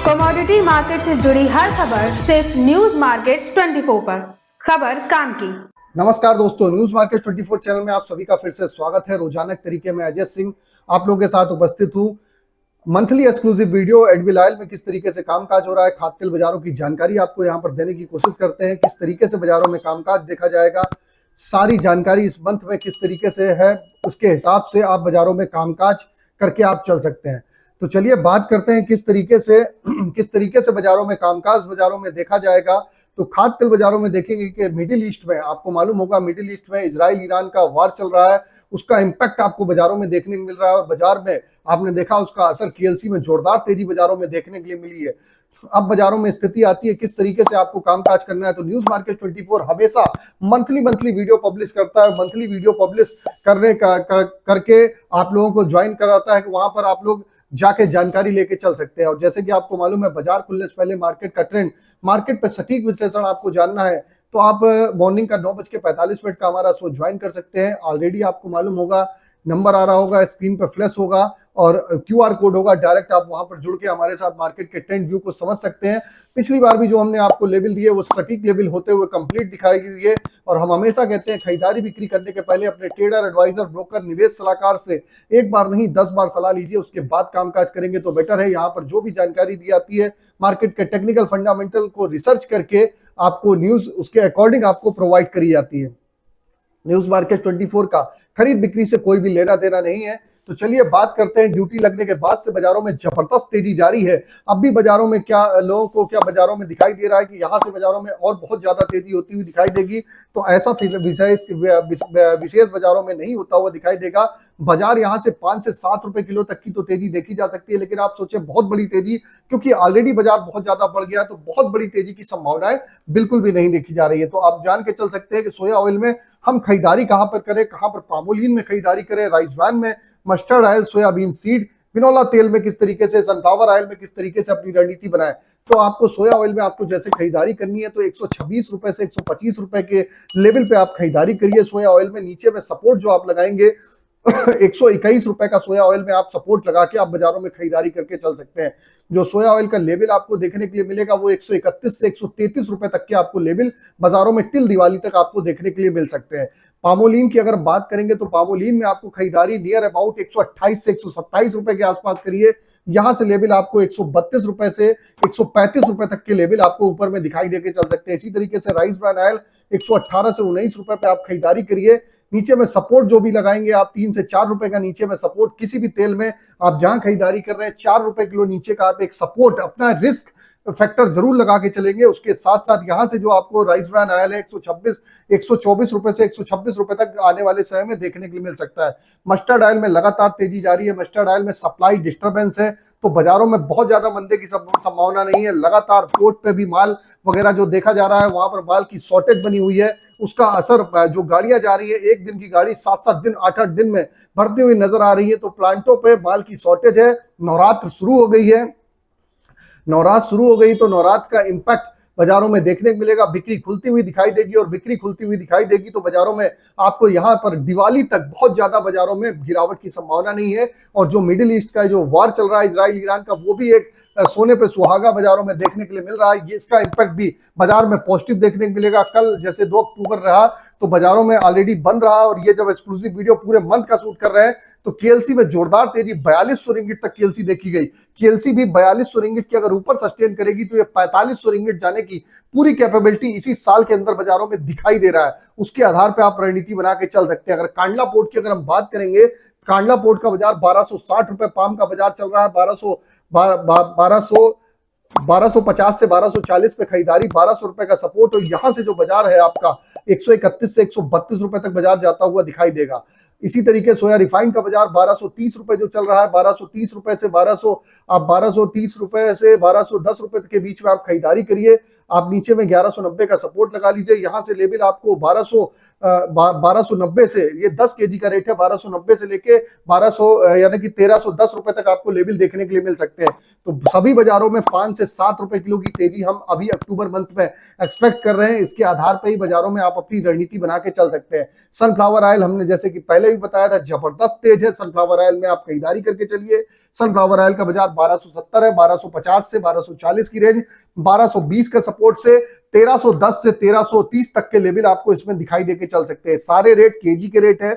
Commodity market से जुड़ी हर खबर सिर्फ न्यूज मार्केट्स 24 पर। खबर काम की। नमस्कार दोस्तों, न्यूज मार्केट 24 चैनल में आप सभी का फिर से स्वागत है। रोजाना के तरीके में अजय सिंह आप लोगों के साथ उपस्थित हूँ। Monthly exclusive video Advil oil में किस तरीके से कामकाज हो रहा है, खाद्य तेल बाजारों की जानकारी आपको यहाँ पर देने की कोशिश करते हैं। किस तरीके से बाजारों में कामकाज देखा जाएगा, सारी जानकारी इस मंथ में किस तरीके से है, उसके हिसाब से आप बाजारों में कामकाज करके आप चल सकते हैं। तो चलिए बात करते हैं किस तरीके से बाजारों में कामकाज बाजारों में देखा जाएगा। तो खाद्य तेल बाजारों में देखेंगे कि मिडिल ईस्ट में, आपको मालूम होगा मिडिल ईस्ट में इजराइल ईरान का वार चल रहा है, उसका इम्पैक्ट आपको बाजारों में देखने को मिल रहा है। और बाजार में आपने देखा उसका असर केएलसी में जोरदार तेजी बाजारों में देखने के लिए मिली है। अब बाजारों में स्थिति आती है किस तरीके से आपको कामकाज करना है। तो न्यूज मार्केट 24 हमेशा मंथली वीडियो पब्लिश करता है। मंथली वीडियो पब्लिश करके आप लोगों को ज्वाइन कराता है कि वहां पर आप लोग जाके जानकारी लेके चल सकते हैं। और जैसे कि आपको मालूम है, बाजार खुलने से पहले मार्केट का ट्रेंड, मार्केट पर सटीक विश्लेषण आपको जानना है तो आप मॉर्निंग का 9:45 का हमारा शो ज्वाइन कर सकते हैं। ऑलरेडी आपको मालूम होगा, नंबर आ रहा होगा, स्क्रीन पर फ्लैश होगा और क्यूआर कोड होगा। डायरेक्ट आप वहां पर जुड़ के हमारे साथ मार्केट के ट्रेंड व्यू को समझ सकते हैं। पिछली बार भी जो हमने आपको लेवल दिए वो सटीक लेवल होते हुए कंप्लीट दिखाई दिए। और हम हमेशा कहते हैं खरीदारी बिक्री करने के पहले अपने ट्रेडर, एडवाइजर, ब्रोकर, निवेश सलाहकार से एक बार नहीं 10 बार सलाह लीजिए, उसके बाद कामकाज करेंगे तो बेटर है। यहाँ पर जो भी जानकारी दी जाती है मार्केट के टेक्निकल फंडामेंटल को रिसर्च करके आपको न्यूज उसके अकॉर्डिंग आपको प्रोवाइड करी जाती है। न्यूज मार्केट 24 का खरीद बिक्री से कोई भी लेना देना नहीं है। तो चलिए बात करते हैं, ड्यूटी लगने के बाद से बाजारों में जबरदस्त तेजी जारी है। अब भी बाजारों में क्या लोगों को क्या बाजारों में दिखाई दे रहा है कि यहाँ से बाजारों में और बहुत ज्यादा तेजी होती हुई दिखाई देगी। तो ऐसा विशेष बाजारों में नहीं होता हुआ दिखाई देगा। बाजार यहाँ से 5 से 7 रुपए किलो तक की तो तेजी देखी जा सकती है, लेकिन आप सोचे बहुत बड़ी तेजी, क्योंकि ऑलरेडी बाजार बहुत ज्यादा बढ़ गया है, तो बहुत बड़ी तेजी की संभावनाएं बिल्कुल भी नहीं देखी जा रही है। तो आप जान के चल सकते हैं कि सोया ऑयल में हम खरीदारी कहां पर करें, कहां पर पामोलिन में खरीदारी करें, राइस ब्रान में, मस्टर्ड ऑयल, सोयाबीन सीड, पिनोला तेल में किस तरीके से, सनफ्लावर ऑयल में किस तरीके से अपनी रणनीति बनाए। तो आपको सोया ऑयल में आपको जैसे खरीदारी करनी है तो 126 रुपए से 125 रुपए के लेवल पे आप खरीदारी करिए सोया ऑयल में। नीचे में सपोर्ट जो आप लगाएंगे 121 रुपए का सोया ऑयल में आप सपोर्ट लगा के आप बाजारों में खरीदारी करके चल सकते हैं। जो सोया ऑयल का लेवल आपको देखने के लिए मिलेगा वो 131 से 133 रुपए तक के आपको लेवल बाजारों में टिल दिवाली तक आपको देखने के लिए मिल सकते हैं। पामोलिन की अगर बात करेंगे तो पामोलिन में आपको खरीदारी नियर अबाउट 128 से 127 रुपए के आसपास करिए। यहां से लेवल आपको 132 रुपए से 135 रुपए तक के लेवल आपको ऊपर में दिखाई देके चल सकते हैं। इसी तरीके से राइस ब्रान ऑयल 118 से 19 रुपए पे आप खरीदारी करिए। नीचे में सपोर्ट जो भी लगाएंगे आप 3 से 4 रुपए का नीचे में सपोर्ट, किसी भी तेल में आप जहां खरीदारी कर रहे हैं 4 रुपए किलो नीचे का आप एक सपोर्ट अपना रिस्क फैक्टर जरूर लगा के चलेंगे। उसके साथ साथ यहां से जो आपको राइस ब्रान ऑयल है 124 रुपए से 126 रुपए तक आने वाले समय में देखने के लिए मिल सकता है। मस्टर्ड ऑयल में लगातार तेजी जारी है। मस्टर्ड ऑयल में सप्लाई डिस्टर्बेंस है, तो बाजारों में बहुत ज्यादा मंदे की संभावना नहीं है। लगातार पोर्ट पे भी माल वगैरह जो देखा जा रहा है, वहां पर माल की शॉर्टेज बनी हुई है, उसका असर जो गाड़ियां जा रही है, एक दिन की गाड़ी 7-7 दिन 8-8 दिन में बढ़ती हुई नजर आ रही है। तो प्लांटों पे माल की शॉर्टेज है। नवरात्र शुरू हो गई है, नवरात्र शुरू हो गई तो नवरात्र का इंपैक्ट बाजारों में देखने को मिलेगा। बिक्री खुलती हुई दिखाई देगी, और बिक्री खुलती हुई दिखाई देगी तो बाजारों में आपको यहां पर दिवाली तक बहुत ज्यादा बाजारों में गिरावट की संभावना नहीं है। और जो मिडिल ईस्ट का जो वार चल रहा है इजराइल ईरान का, वो भी एक सोने पे सुहागा बाजारों में देखने के लिए मिल रहा है। ये इसका इंपैक्ट भी बाजार में पॉजिटिव देखने को मिलेगा। कल जैसे 2 अक्टूबर रहा तो बाजारों में ऑलरेडी बंद रहा, और ये जब एक्सक्लूसिव वीडियो पूरे मंथ का शूट कर रहे हैं तो केएलसी में जोरदार तेजी 4200 रिंगिट तक केएलसी देखी गई। केएलसी भी 4200 रिंगिट की अगर ऊपर सस्टेन करेगी तो ये 4500 रिंगिट जाने की पूरी कैपेबिलिटी इसी साल के अंदर बाजारों में दिखाई दे रहा है। उसके आधार पे आप रणनीति बना के चल सकते हैं। अगर कांडला पोर्ट की अगर हम बात करेंगे, कांडला पोर्ट का बाजार 1260 रुपए पाम का बाजार चल रहा है। 1250 से 1240 पे खरीदारी, 1200 रुपए का सपोर्ट, और यहां से जो बाजार है आपका 131 से 132 रुपए तक बाजार जाता हुआ दिखाई देगा। इसी तरीके सोया रिफाइंड का बाजार 1230 रुपए जो चल रहा है, 1230 रुपए से 1230 रुपए से 1210 रुपए के बीच में आप खरीदारी करिए। आप नीचे में 1190 का सपोर्ट लगा लीजिए। यहां से लेवल आपको 1290 से, ये 10 केजी का रेट है, 1290 से लेके 1200 यानी कि 1310 रुपए तक आपको लेवल देखने के लिए मिल सकते हैं। तो सभी बाजारों में 5 से 7 रुपए किलो की तेजी हम अभी अक्टूबर मंथ में एक्सपेक्ट कर रहे हैं। इसके आधार पर ही बाजारों में आप अपनी रणनीति बना के चल सकते हैं। सनफ्लावर ऑयल हमने जैसे कि पहले पहले भी बताया था, जबरदस्त तेज है। सनफ्लावर ऑयल में आप खरीदारी करके चलिए। सनफ्लावर ऑयल का बाजार 1270 है, 1250 से 1240 की रेंज, 1220 का सपोर्ट से 1310 से 1330 तक के लेवल आपको इसमें दिखाई देके चल सकते हैं। सारे रेट केजी के रेट है।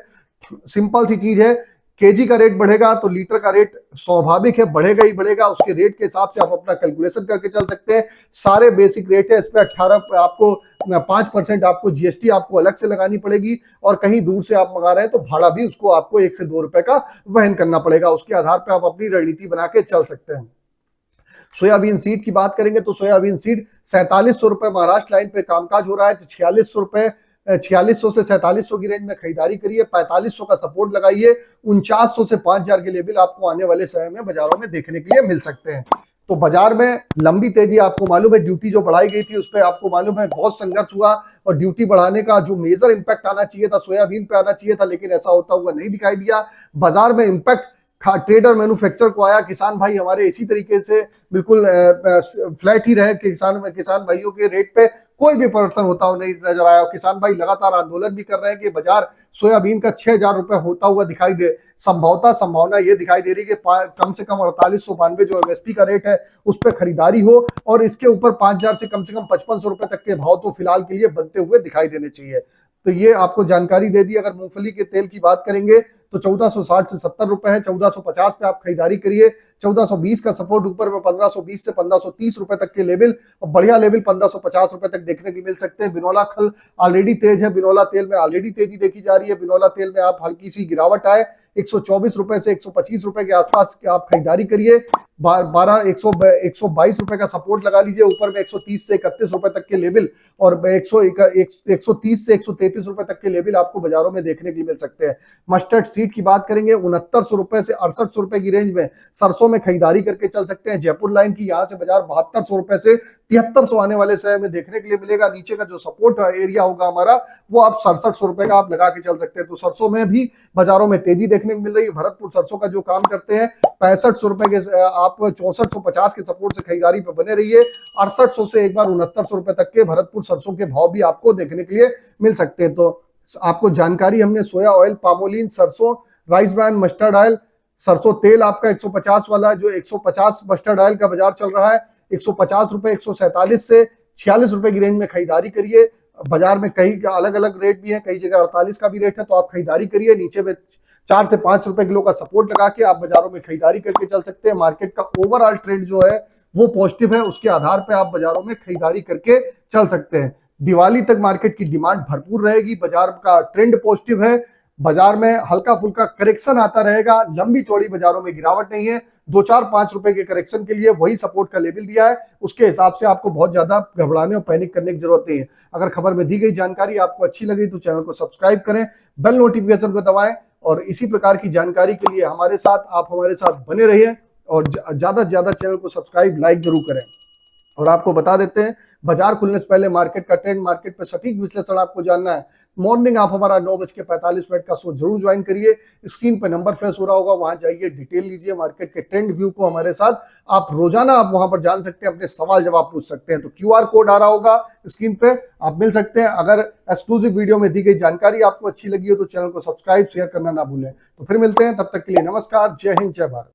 सिंपल सी चीज है, केजी का रेट बढ़ेगा तो लीटर का रेट स्वाभाविक है बढ़ेगा ही बढ़ेगा। उसके रेट के हिसाब से आप अपना कैलकुलेशन करके चल सकते हैं। सारे बेसिक रेट है। इस पे 18 आपको 5% आपको जीएसटी आपको अलग से लगानी पड़ेगी, और कहीं दूर से आप मंगा रहे हैं तो भाड़ा भी उसको आपको 1 से 2 रुपए का वहन करना पड़ेगा। उसके आधार पर आप अपनी रणनीति बना के चल सकते हैं। सोयाबीन सीड की बात करेंगे तो सोयाबीन सीड 4700 रुपए महाराष्ट्र लाइन पे कामकाज हो रहा है। तो 4600 रुपए 4600 से 4700 की रेंज में खरीदारी करिए। 4500 का सपोर्ट लगाइए। 4900 से 5000 के लेवल आपको आने वाले समय में बाजारों में देखने के लिए मिल सकते हैं। तो बाजार में लंबी तेजी, आपको मालूम है ड्यूटी जो बढ़ाई गई थी उस पर आपको मालूम है बहुत संघर्ष हुआ, और ड्यूटी बढ़ाने का जो मेजर इंपैक्ट आना चाहिए था सोयाबीन पे आना चाहिए था, लेकिन ऐसा होता हुआ नहीं दिखाई दिया। बाजार में इंपैक्ट ट्रेडर मैन्युफैक्चर को आया। किसान भाई हमारे इसी तरीके से बिल्कुल फ्लैट ही रहे। किसान भाइयों के रेट पे कोई भी परिवर्तन होता हुआ नहीं नजर आया। किसान भाई लगातार आंदोलन भी कर रहे हैं कि बाजार सोयाबीन का 6000 रुपए होता हुआ दिखाई दे। संभावना ये दिखाई दे रही है कि कम से कम 4892 जो एमएसपी का रेट है उस पर खरीदारी हो, और इसके ऊपर 5000 से कम 5500 रुपए तक के भाव तो फिलहाल के लिए बनते हुए दिखाई देने चाहिए। तो ये आपको जानकारी दे दी। अगर मूंगफली के तेल की बात करेंगे तो 1460 से 70 रुपए है। 1450 पे आप खरीदारी करिए। 1420 का सपोर्ट ऊपर में 1520 से 1530 रुपए तक के लेवल, और बढ़िया लेवल 1550 रुपए तक देखने को मिल सकते हैं। बिनोला खल ऑलरेडी तेज है। बिनोला तेल में ऑलरेडी तेजी देखी जा रही है। बिनोला तेल में आप हल्की सी गिरावट आए, 124 रुपए से 125 रुपए के आसपास आप खरीदारी करिए। 122 रुपए का सपोर्ट लगा लीजिए। ऊपर में 130 से 31 रुपए तक के लेवल, और 130 से 133 रुपए तक के लेवल आपको बाजारों में देखने के लिए मिल सकते हैं। मस्टर्ड सीड की बात करेंगे 6900 रुपए से 6800 रुपए की रेंज में सरसों में खरीदारी करके चल सकते हैं। जयपुर लाइन की यहां से बाजार 7200 रुपए से 7300 आने वाले समय में देखने के लिए मिलेगा। नीचे का जो सपोर्ट एरिया होगा हमारा वो आप 6700 रुपए का आप लगा के चल सकते हैं। तो सरसों में भी बाजारों में तेजी देखने को मिल रही है। भरतपुर सरसों का जो काम करते हैं 6500 रुपए के आप 6450 के सपोर्ट से खरीदारी पे बने रहिए। 6800 से एक बार 6900 रुपए तक के भरतपुर सरसों के भाव भी आपको देखने के लिए मिल सकते हैं। तो आपको जानकारी हमने सोया ऑयल, पामोलिन, सरसों, राइस ब्रांड, मस्टर्ड ऑयल, सरसों तेल आपका 150 वाला जो 150 मस्टर्ड ऑयल का बाजार चल रहा है 150 रुपए, 147 से 46 रुपए की रेंज में खरीदारी करिए। बाजार में कई अलग अलग रेट भी है, कई जगह 48 का भी रेट है, तो आप खरीदारी करिए। नीचे में 4 से 5 रुपए किलो का सपोर्ट लगा के आप बाजारों में खरीदारी करके चल सकते हैं। मार्केट का ओवरऑल ट्रेंड जो है वो पॉजिटिव है, उसके आधार पर आप बाजारों में खरीदारी करके चल सकते हैं। दिवाली तक मार्केट की डिमांड भरपूर रहेगी। बाजार का ट्रेंड पॉजिटिव है। बाजार में हल्का फुल्का करेक्शन आता रहेगा। लंबी चौड़ी बाजारों में गिरावट नहीं है। 2-4-5 रुपए के करेक्शन के लिए वही सपोर्ट का लेवल दिया है, उसके हिसाब से आपको बहुत ज्यादा घबराने और पैनिक करने की जरूरत नहीं है। अगर खबर में दी गई जानकारी आपको अच्छी लगी तो चैनल को सब्सक्राइब करें, बेल नोटिफिकेशन को दबाएं, और इसी प्रकार की जानकारी के लिए आप हमारे साथ बने रहिए, और ज्यादा से ज्यादा चैनल को सब्सक्राइब, लाइक जरूर करें। और आपको बता देते हैं बाजार खुलने से पहले मार्केट का ट्रेंड, मार्केट पर सटीक विश्लेषण आपको जानना है। मॉर्निंग आप हमारा 9:45 का शो जरूर ज्वाइन करिए। स्क्रीन पर नंबर फ्लैश हो रहा होगा, वहां जाइए, डिटेल लीजिए मार्केट के ट्रेंड व्यू को हमारे साथ। आप रोजाना आप वहां पर जान सकते हैं, अपने सवाल जवाब पूछ सकते हैं। तो QR कोड आ रहा होगा स्क्रीन पे, आप मिल सकते हैं। अगर एक्सक्लूसिव वीडियो में दी गई जानकारी आपको अच्छी लगी हो तो चैनल को सब्सक्राइब, शेयर करना ना भूलें। तो फिर मिलते हैं, तब तक के लिए नमस्कार, जय हिंद, जय भारत।